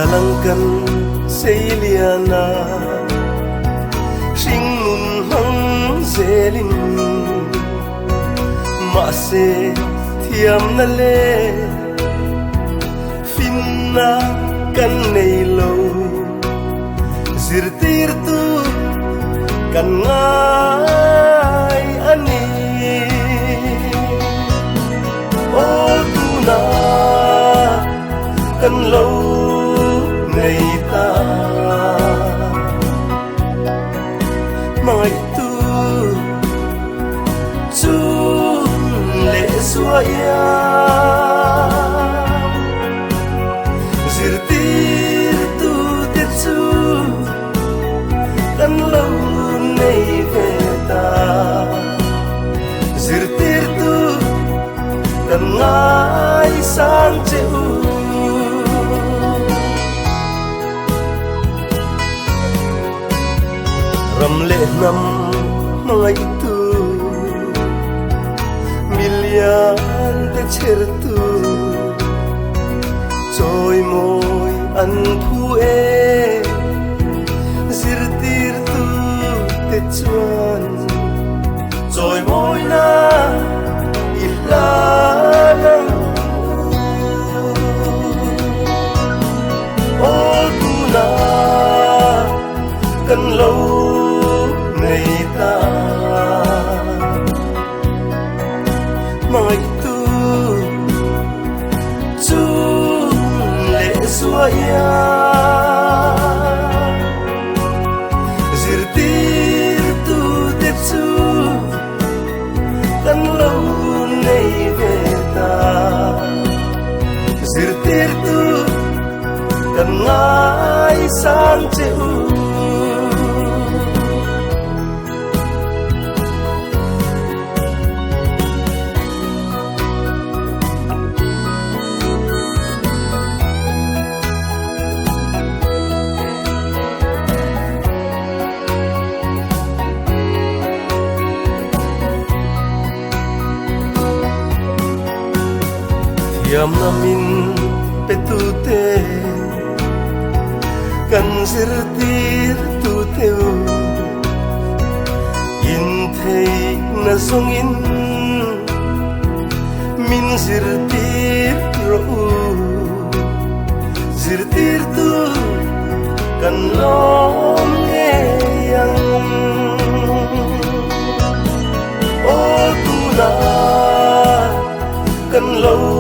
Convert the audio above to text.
langkan seiliana sing nun hang zelin ma se thiam na le finna kan nei lo zirtir tu kan ngai ani o tu na kan lo nei ta mai tu chu le suaya zirtir tu te chu kan lo nei ve ta zirtir tu kan ngai sang cheu ram le nam mai tu milian te cher tu choi moi an thu e zirtir tu te chuan choi moi na ilana o tu na kan lo nei ta mai tu chu le suaya zirtir tu te chu kan lo nei ve ta zirtir tu kan ngai sang cheu yam namin petute kan zirtir tu teu in thei na songin min zirtir ro zirtir tu kan lom nge yang o tu na kan lo